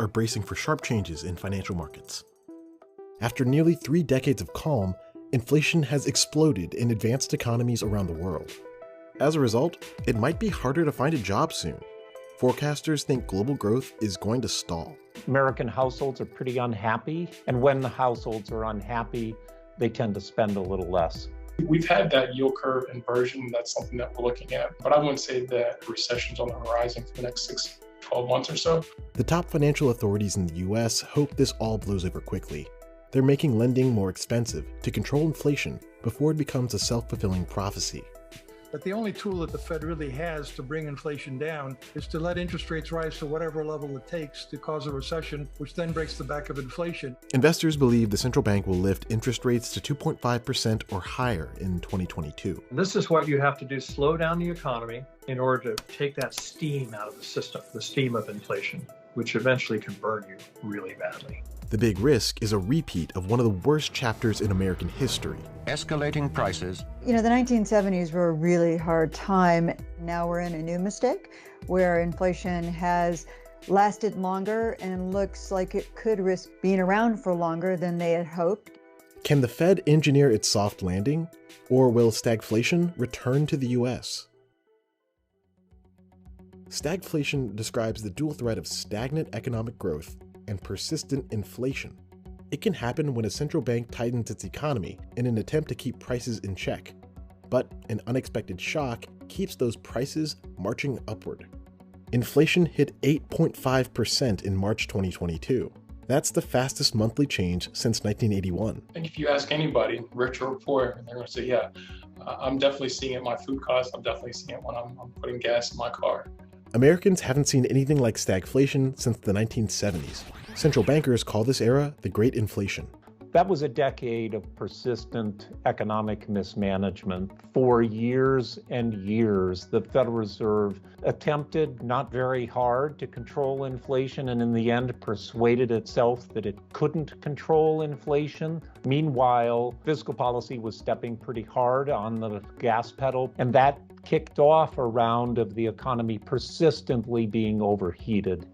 are bracing for sharp changes in financial markets. After nearly 3 decades of calm, inflation has exploded in advanced economies around the world. As a result, it might be harder to find a job soon. Forecasters think global growth is going to stall. American households are pretty unhappy, and when the households are unhappy, they tend to spend a little less. We've had that yield curve inversion. That's something that we're looking at, but I wouldn't say that recession's on the horizon for the next 6-12 months or so. The top financial authorities in the US hope this all blows over quickly. They're making lending more expensive to control inflation before it becomes a self-fulfilling prophecy. But the only tool that the Fed really has to bring inflation down is to let interest rates rise to whatever level it takes to cause a recession, which then breaks the back of inflation. Investors believe the central bank will lift interest rates to 2.5% or higher in 2022. This is what you have to do, slow down the economy in order to take that steam out of the system, the steam of inflation, which eventually can burn you really badly. The big risk is a repeat of one of the worst chapters in American history. Escalating prices. You know, the 1970s were a really hard time. Now we're in a new mistake where inflation has lasted longer and looks like it could risk being around for longer than they had hoped. Can the Fed engineer its soft landing, or will stagflation return to the US? Stagflation describes the dual threat of stagnant economic growth and persistent inflation. It can happen when a central bank tightens its economy in an attempt to keep prices in check, but an unexpected shock keeps those prices marching upward. Inflation hit 8.5% in March 2022. That's the fastest monthly change since 1981. I think if you ask anybody, rich or poor, they're going to say, yeah, I'm definitely seeing it in my food costs. I'm definitely seeing it when I'm putting gas in my car. Americans haven't seen anything like stagflation since the 1970s. Central bankers call this era the Great Inflation. That was a decade of persistent economic mismanagement. For years and years, the Federal Reserve attempted not very hard to control inflation, and in the end persuaded itself that it couldn't control inflation. Meanwhile, fiscal policy was stepping pretty hard on the gas pedal, and that kicked off a round of the economy persistently being overheated.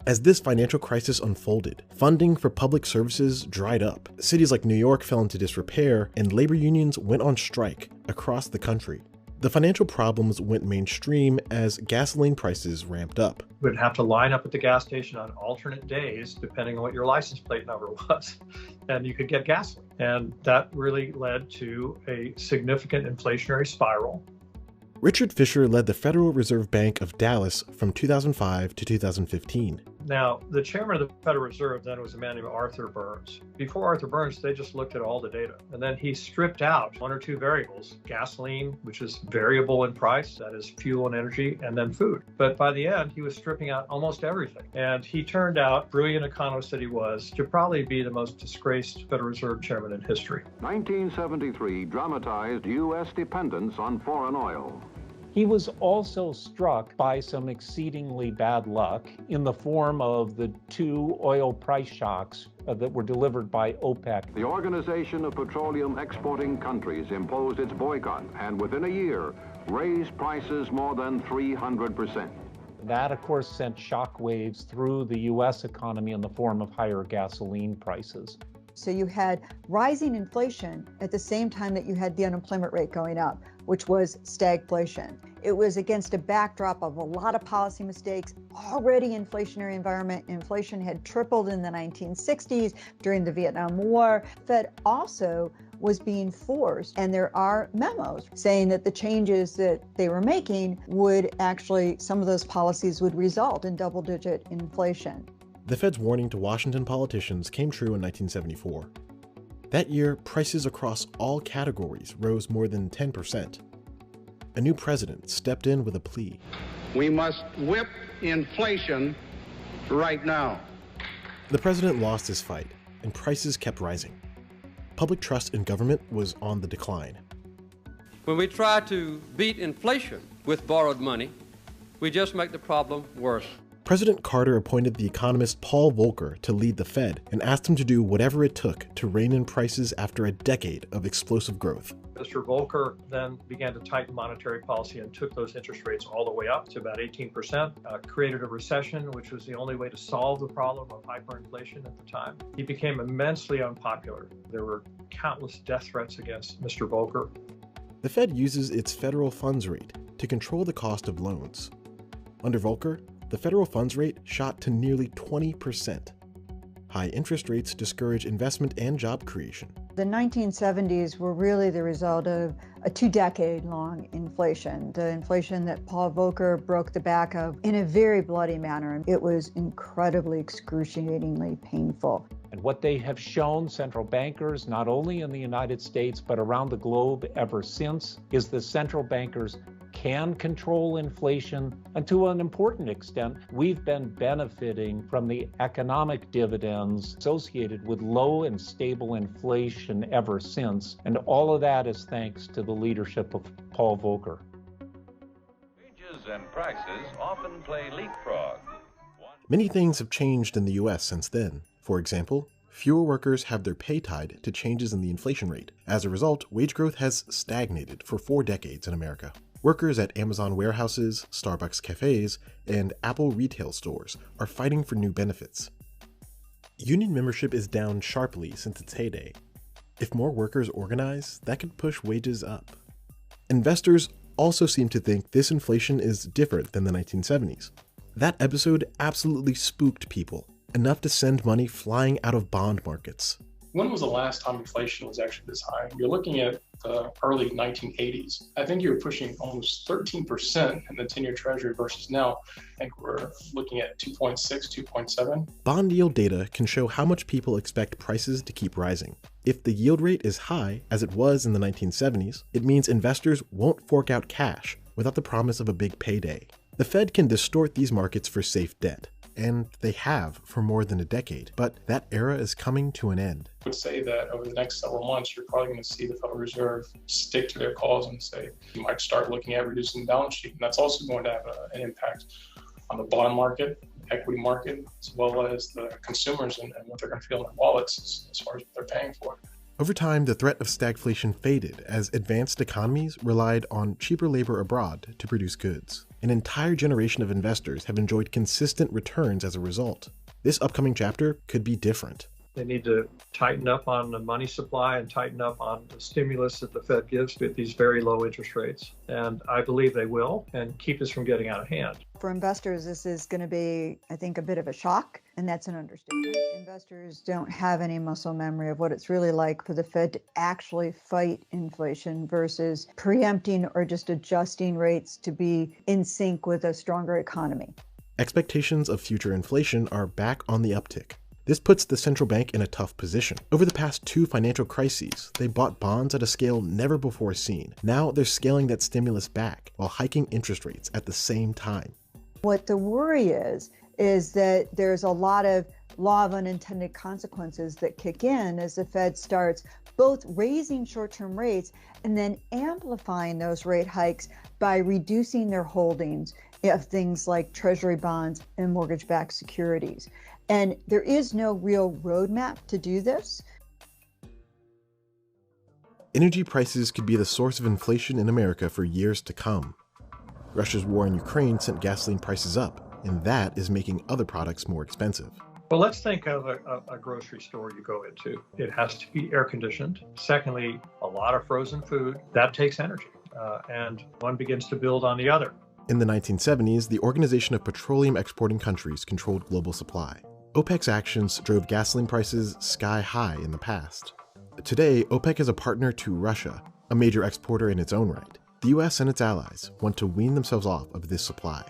As this financial crisis unfolded, funding for public services dried up. Cities like New York fell into disrepair, and labor unions went on strike across the country. The financial problems went mainstream as gasoline prices ramped up. You would have to line up at the gas station on alternate days, depending on what your license plate number was, and you could get gasoline. And that really led to a significant inflationary spiral. Richard Fisher led the Federal Reserve Bank of Dallas from 2005 to 2015. Now, the chairman of the Federal Reserve then was a man named Arthur Burns. Before Arthur Burns, they just looked at all the data. And then he stripped out 1 or 2 variables, gasoline, which is variable in price, that is fuel and energy, and then food. But by the end, he was stripping out almost everything. And he turned out, brilliant economist that he was, to probably be the most disgraced Federal Reserve chairman in history. 1973 dramatized U.S. dependence on foreign oil. He was also struck by some exceedingly bad luck in the form of the 2 oil price shocks that were delivered by OPEC. The Organization of Petroleum Exporting Countries imposed its boycott and within a year raised prices more than 300%. That, of course, sent shockwaves through the U.S. economy in the form of higher gasoline prices. So you had rising inflation at the same time that you had the unemployment rate going up, which was stagflation. It was against a backdrop of a lot of policy mistakes, already inflationary environment. Inflation had tripled in the 1960s during the Vietnam War. Fed also was being forced, and there are memos saying that the changes that they were making would actually, some of those policies would result in double-digit inflation. The Fed's warning to Washington politicians came true in 1974. That year, prices across all categories rose more than 10%. A new president stepped in with a plea. We must whip inflation right now. The president lost his fight, and prices kept rising. Public trust in government was on the decline. When we try to beat inflation with borrowed money, we just make the problem worse. President Carter appointed the economist Paul Volcker to lead the Fed and asked him to do whatever it took to rein in prices after a decade of explosive growth. Mr. Volcker then began to tighten monetary policy and took those interest rates all the way up to about 18%, created a recession, which was the only way to solve the problem of hyperinflation at the time. He became immensely unpopular. There were countless death threats against Mr. Volcker. The Fed uses its federal funds rate to control the cost of loans. Under Volcker, the federal funds rate shot to nearly 20%. High interest rates discourage investment and job creation. The 1970s were really the result of a 2-decade-long inflation, the inflation that Paul Volcker broke the back of in a very bloody manner. It was incredibly excruciatingly painful. And what they have shown central bankers, not only in the United States, but around the globe ever since, is that central bankers can control inflation, and to an important extent, we've been benefiting from the economic dividends associated with low and stable inflation ever since, and all of that is thanks to the leadership of Paul Volcker. Wages and prices often play leapfrog. Many things have changed in the US since then. For example, fewer workers have their pay tied to changes in the inflation rate. As a result, wage growth has stagnated for 4 decades in America. Workers at Amazon warehouses, Starbucks cafes, and Apple retail stores are fighting for new benefits. Union membership is down sharply since its heyday. If more workers organize, that could push wages up. Investors also seem to think this inflation is different than the 1970s. That episode absolutely spooked people, enough to send money flying out of bond markets. When was the last time inflation was actually this high? You're looking at the early 1980s. I think you're pushing almost 13% in the 10-year Treasury versus now, I think we're looking at 2.6, 2.7. Bond yield data can show how much people expect prices to keep rising. If the yield rate is high, as it was in the 1970s, it means investors won't fork out cash without the promise of a big payday. The Fed can distort these markets for safe debt, and they have for more than a decade, but that era is coming to an end. I would say that over the next several months, you're probably going to see the Federal Reserve stick to their calls and say, you might start looking at reducing the balance sheet. And that's also going to have an impact on the bond market, equity market, as well as the consumers and what they're going to feel in their wallets as far as what they're paying for. Over time, the threat of stagflation faded as advanced economies relied on cheaper labor abroad to produce goods. An entire generation of investors have enjoyed consistent returns as a result. This upcoming chapter could be different. They need to tighten up on the money supply and tighten up on the stimulus that the Fed gives with these very low interest rates. And I believe they will, and keep this from getting out of hand. For investors, this is going to be, I think, a bit of a shock, and that's an understatement. Investors don't have any muscle memory of what it's really like for the Fed to actually fight inflation versus preempting or just adjusting rates to be in sync with a stronger economy. Expectations of future inflation are back on the uptick. This puts the central bank in a tough position. Over the past 2 financial crises, they bought bonds at a scale never before seen. Now they're scaling that stimulus back while hiking interest rates at the same time. What the worry is that there's a lot of law of unintended consequences that kick in as the Fed starts both raising short-term rates and then amplifying those rate hikes by reducing their holdings of things like treasury bonds and mortgage-backed securities. And there is no real roadmap to do this. Energy prices could be the source of inflation in America for years to come. Russia's war in Ukraine sent gasoline prices up, and that is making other products more expensive. Well, let's think of a grocery store you go into. It has to be air conditioned. Secondly, a lot of frozen food. That takes energy, and one begins to build on the other. In the 1970s, the Organization of Petroleum Exporting Countries controlled global supply. OPEC's actions drove gasoline prices sky high in the past. Today, OPEC is a partner to Russia, a major exporter in its own right. The US and its allies want to wean themselves off of this supply.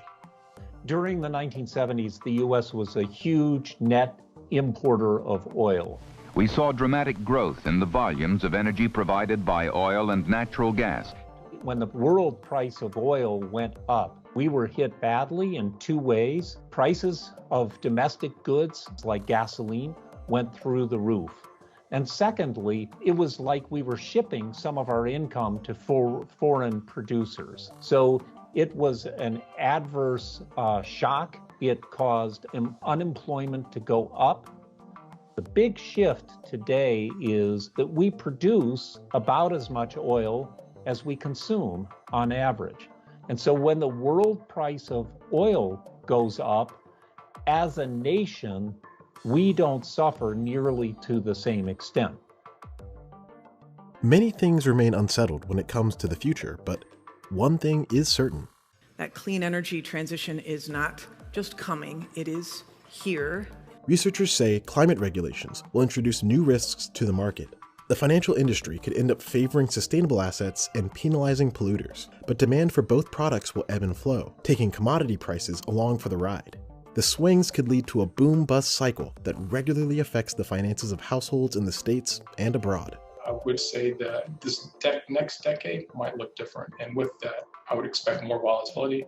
During the 1970s, the U.S. was a huge net importer of oil. We saw dramatic growth in the volumes of energy provided by oil and natural gas. When the world price of oil went up, we were hit badly in 2 ways. Prices of domestic goods like gasoline went through the roof. And secondly, it was like we were shipping some of our income to foreign producers. So it was an adverse shock it caused unemployment to go up. The big shift today is that we produce about as much oil as we consume on average. And so when the world price of oil goes up, as a nation, we don't suffer nearly to the same extent. Many things remain unsettled when it comes to the future, but one thing is certain. That clean energy transition is not just coming, it is here. Researchers say climate regulations will introduce new risks to the market. The financial industry could end up favoring sustainable assets and penalizing polluters, but demand for both products will ebb and flow, taking commodity prices along for the ride. The swings could lead to a boom-bust cycle that regularly affects the finances of households in the States and abroad. I would say that this next decade might look different. And with that, I would expect more volatility.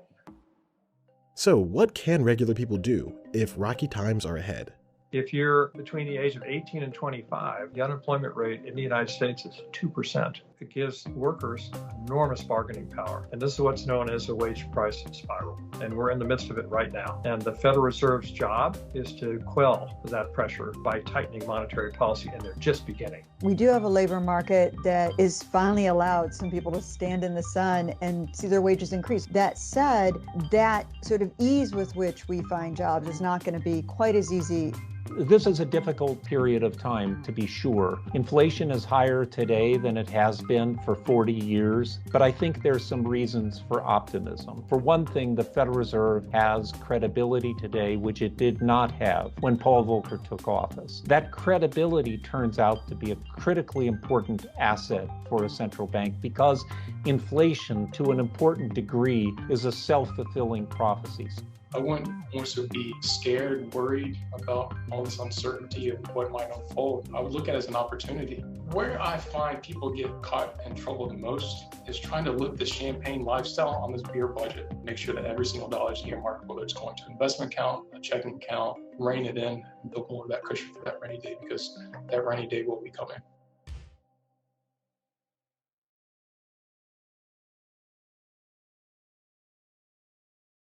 So what can regular people do if rocky times are ahead? If you're between the age of 18 and 25, the unemployment rate in the United States is 2%. It gives workers enormous bargaining power. And this is what's known as a wage price spiral. And we're in the midst of it right now. And the Federal Reserve's job is to quell that pressure by tightening monetary policy, and they're just beginning. We do have a labor market that is finally allowed some people to stand in the sun and see their wages increase. That said, that sort of ease with which we find jobs is not going to be quite as easy. This is a difficult period of time, to be sure. Inflation is higher today than it has been for 40 years, but I think there's some reasons for optimism. For one thing, the Federal Reserve has credibility today, which it did not have when Paul Volcker took office. That credibility turns out to be a critically important asset for a central bank because inflation, to an important degree, is a self-fulfilling prophecy. I wouldn't want to be scared, worried about all this uncertainty of what might unfold. I would look at it as an opportunity. Where I find people get caught in trouble the most is trying to live the champagne lifestyle on this beer budget. Make sure that every single dollar is earmarked, whether it's going to an investment account, a checking account, rein it in, and build more of that cushion for that rainy day, because that rainy day will be coming.